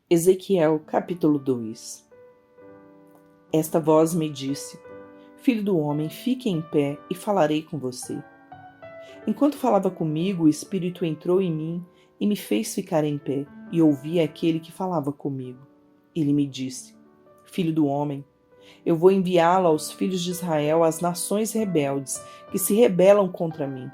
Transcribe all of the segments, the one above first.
Ezequiel capítulo 2. Esta voz me disse: Filho do homem, fique em pé e falarei com você. Enquanto falava comigo, o Espírito entrou em mim e me fez ficar em pé, e ouvi aquele que falava comigo. Ele me disse: Filho do homem, eu vou enviá-lo aos filhos de Israel, às nações rebeldes, que se rebelam contra mim.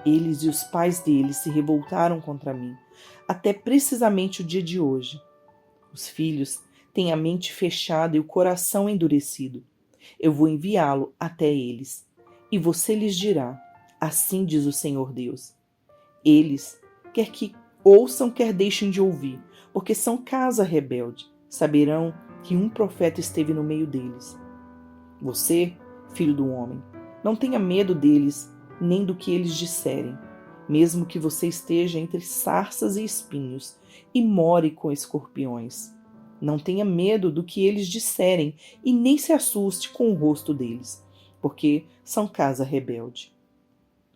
Eles e os pais deles se revoltaram contra mim, até precisamente o dia de hoje. Os filhos têm a mente fechada e o coração endurecido. Eu vou enviá-lo até eles, e você lhes dirá: assim diz o Senhor Deus. Eles, quer que ouçam, quer deixem de ouvir, porque são casa rebelde, saberão que um profeta esteve no meio deles. Você, filho do homem, não tenha medo deles, nem do que eles disserem, mesmo que você esteja entre sarças e espinhos e more com escorpiões. Não tenha medo do que eles disserem e nem se assuste com o rosto deles, porque são casa rebelde.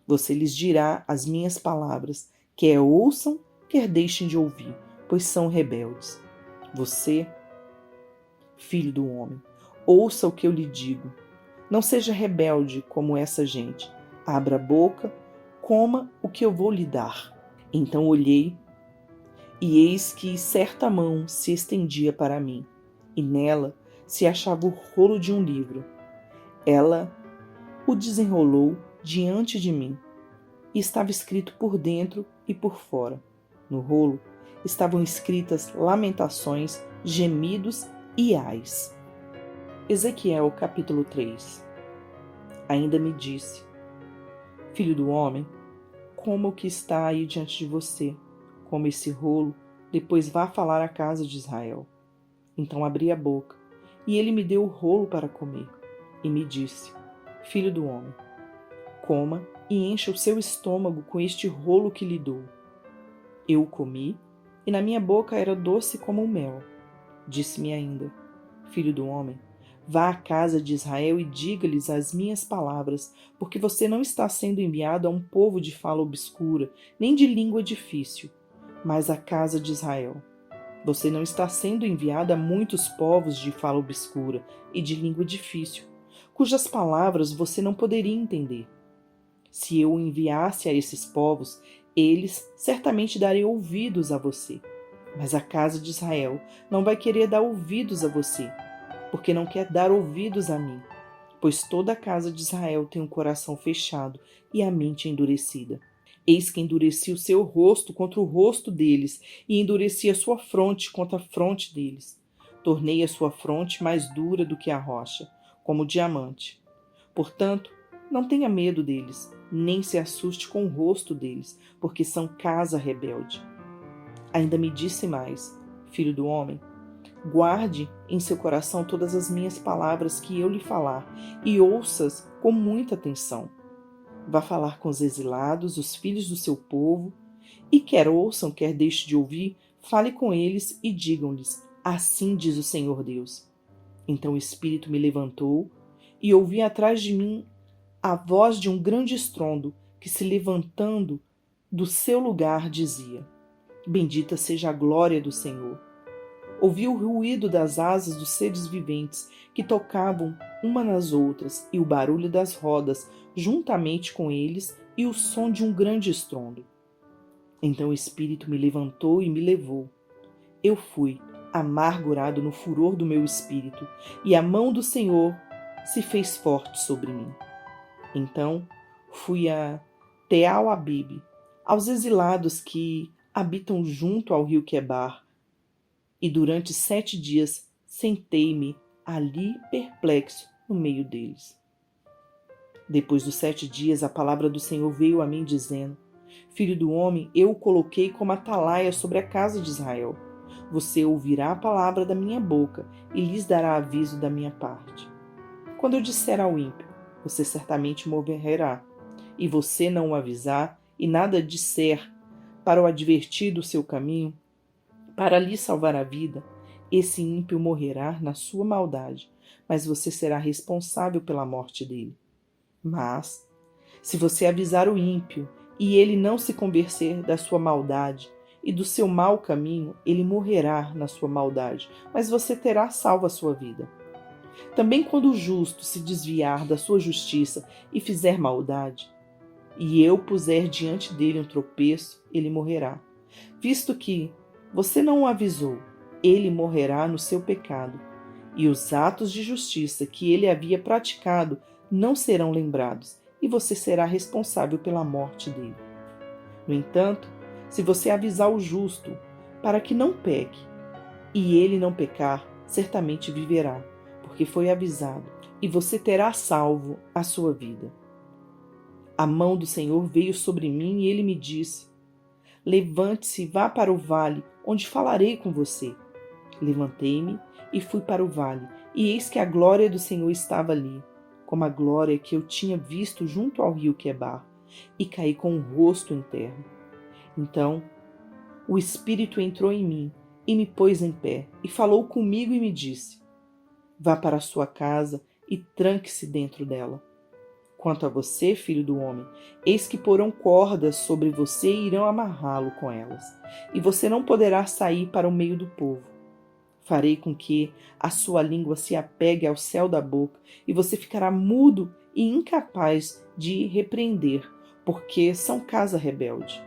Você lhes dirá as minhas palavras, quer ouçam, quer deixem de ouvir, pois são rebeldes. Você, filho do homem, ouça o que eu lhe digo. Não seja rebelde como essa gente. Abra a boca, coma o que eu vou lhe dar. Então olhei, e eis que certa mão se estendia para mim, e nela se achava o rolo de um livro. Ela o desenrolou diante de mim, e estava escrito por dentro e por fora. No rolo estavam escritas lamentações, gemidos e ais. Ezequiel capítulo 3. Ainda me disse: Filho do homem, coma o que está aí diante de você, coma esse rolo, depois vá falar à casa de Israel. Então abri a boca, e ele me deu o rolo para comer, e me disse: Filho do homem, coma e encha o seu estômago com este rolo que lhe dou. Eu o comi, e na minha boca era doce como o mel. Disse-me ainda: Filho do homem, vá à casa de Israel e diga-lhes as minhas palavras, porque você não está sendo enviado a um povo de fala obscura, nem de língua difícil, mas à casa de Israel. Você não está sendo enviado a muitos povos de fala obscura e de língua difícil, cujas palavras você não poderia entender. Se eu o enviasse a esses povos, eles certamente dariam ouvidos a você. Mas a casa de Israel não vai querer dar ouvidos a você, porque não quer dar ouvidos a mim, pois toda a casa de Israel tem um coração fechado e a mente endurecida. Eis que endureci o seu rosto contra o rosto deles, e endureci a sua fronte contra a fronte deles. Tornei a sua fronte mais dura do que a rocha, como diamante. Portanto, não tenha medo deles, nem se assuste com o rosto deles, porque são casa rebelde. Ainda me disse mais: Filho do homem, guarde em seu coração todas as minhas palavras que eu lhe falar, e ouça-as com muita atenção. Vá falar com os exilados, os filhos do seu povo, e quer ouçam, quer deixe de ouvir, fale com eles e digam-lhes: assim diz o Senhor Deus. Então o Espírito me levantou, e ouvi atrás de mim a voz de um grande estrondo, que se levantando do seu lugar dizia: Bendita seja a glória do Senhor. Ouvi o ruído das asas dos seres viventes que tocavam uma nas outras, e o barulho das rodas juntamente com eles, e o som de um grande estrondo. Então o Espírito me levantou e me levou. Eu fui amargurado no furor do meu espírito, e a mão do Senhor se fez forte sobre mim. Então fui a Teal-Abibe, aos exilados que habitam junto ao rio Quebar, e durante 7 dias sentei-me ali perplexo no meio deles. Depois dos 7 dias, a palavra do Senhor veio a mim dizendo: Filho do homem, eu o coloquei como atalaia sobre a casa de Israel. Você ouvirá a palavra da minha boca e lhes dará aviso da minha parte. Quando eu disser ao ímpio: você certamente morrerá, e você não o avisar e nada disser para o advertir do seu caminho, para lhe salvar a vida, esse ímpio morrerá na sua maldade, mas você será responsável pela morte dele. Mas, se você avisar o ímpio e ele não se converter da sua maldade e do seu mau caminho, ele morrerá na sua maldade, mas você terá salvo a sua vida. Também quando o justo se desviar da sua justiça e fizer maldade, e eu puser diante dele um tropeço, ele morrerá. Visto que você não o avisou, ele morrerá no seu pecado, e os atos de justiça que ele havia praticado não serão lembrados, e você será responsável pela morte dele. No entanto, se você avisar o justo para que não peque, e ele não pecar, certamente viverá, porque foi avisado, e você terá salvo a sua vida. A mão do Senhor veio sobre mim e ele me disse: levante-se e vá para o vale, onde falarei com você. Levantei-me e fui para o vale, e eis que a glória do Senhor estava ali, como a glória que eu tinha visto junto ao rio Quebar, e caí com o rosto em terra. Então o Espírito entrou em mim e me pôs em pé, e falou comigo e me disse: vá para a sua casa e tranque-se dentro dela. Quanto a você, filho do homem, eis que porão cordas sobre você e irão amarrá-lo com elas, e você não poderá sair para o meio do povo. Farei com que a sua língua se apegue ao céu da boca, e você ficará mudo e incapaz de repreender, porque são casa rebelde.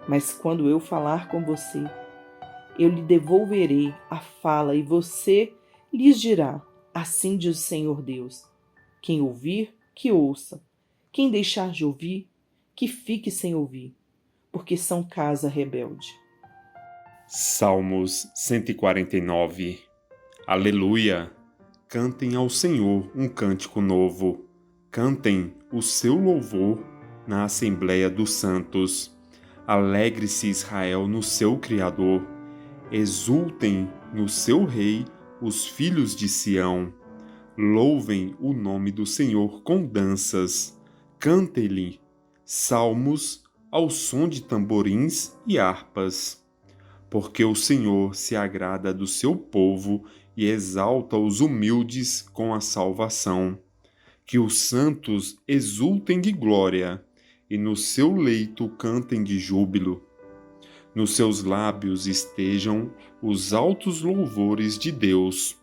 Mas quando eu falar com você, eu lhe devolverei a fala, e você lhes dirá: assim diz o Senhor Deus. Quem ouvir, que ouça. Quem deixar de ouvir, que fique sem ouvir, porque são casa rebelde. Salmos 149. Aleluia! Cantem ao Senhor um cântico novo. Cantem o seu louvor na Assembleia dos Santos. Alegre-se Israel no seu Criador. Exultem no seu Rei os filhos de Sião. Louvem o nome do Senhor com danças. Cantem-lhe salmos ao som de tamborins e harpas. Porque o Senhor se agrada do seu povo e exalta os humildes com a salvação. Que os santos exultem de glória e no seu leito cantem de júbilo. Nos seus lábios estejam os altos louvores de Deus,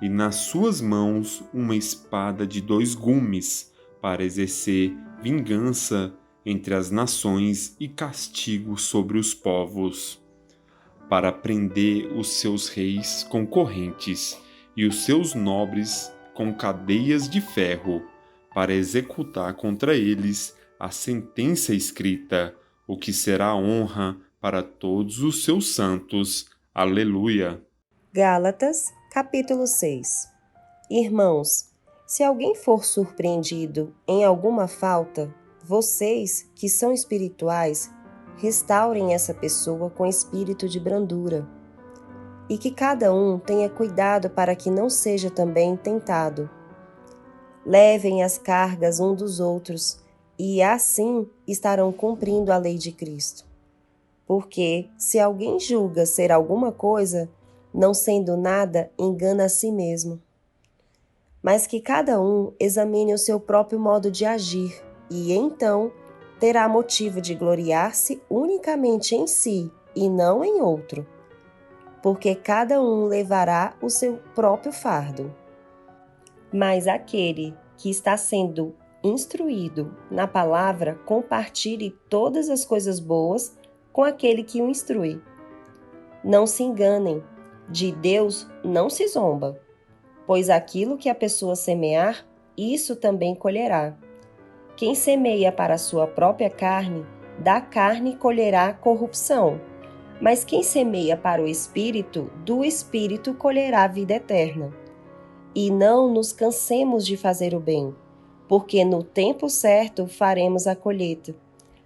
e nas suas mãos uma espada de 2 gumes, para exercer vingança entre as nações e castigo sobre os povos, para prender os seus reis com correntes e os seus nobres com cadeias de ferro, para executar contra eles a sentença escrita, o que será honra para todos os seus santos. Aleluia! Gálatas, capítulo 6. Irmãos, se alguém for surpreendido em alguma falta, vocês, que são espirituais, restaurem essa pessoa com espírito de brandura. E que cada um tenha cuidado para que não seja também tentado. Levem as cargas um dos outros, e assim estarão cumprindo a lei de Cristo. Porque, se alguém julga ser alguma coisa, não sendo nada, engana a si mesmo. Mas que cada um examine o seu próprio modo de agir, e então terá motivo de gloriar-se unicamente em si e não em outro, porque cada um levará o seu próprio fardo. Mas aquele que está sendo instruído na palavra, compartilhe todas as coisas boas com aquele que o instrui. Não se enganem, de Deus não se zomba, pois aquilo que a pessoa semear, isso também colherá. Quem semeia para a sua própria carne, da carne colherá corrupção, mas quem semeia para o Espírito, do Espírito colherá vida eterna. E não nos cansemos de fazer o bem, porque no tempo certo faremos a colheita,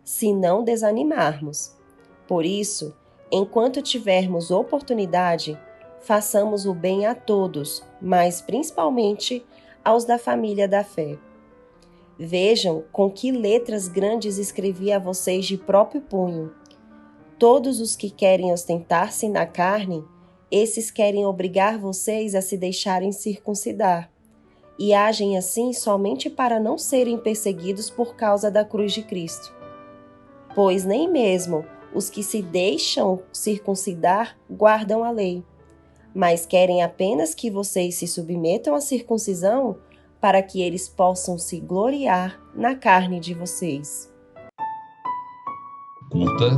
se não desanimarmos. Por isso, enquanto tivermos oportunidade, façamos o bem a todos, mas principalmente aos da família da fé. Vejam com que letras grandes escrevi a vocês de próprio punho. Todos os que querem ostentar-se na carne, Esses querem obrigar vocês a se deixarem circuncidar, e agem assim somente para não serem perseguidos por causa da cruz de Cristo. Pois nem mesmo os que se deixam circuncidar guardam a lei, mas querem apenas que vocês se submetam à circuncisão para que eles possam se gloriar na carne de vocês. Curta,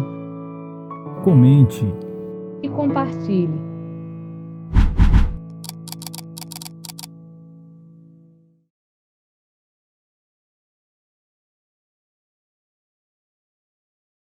comente e compartilhe.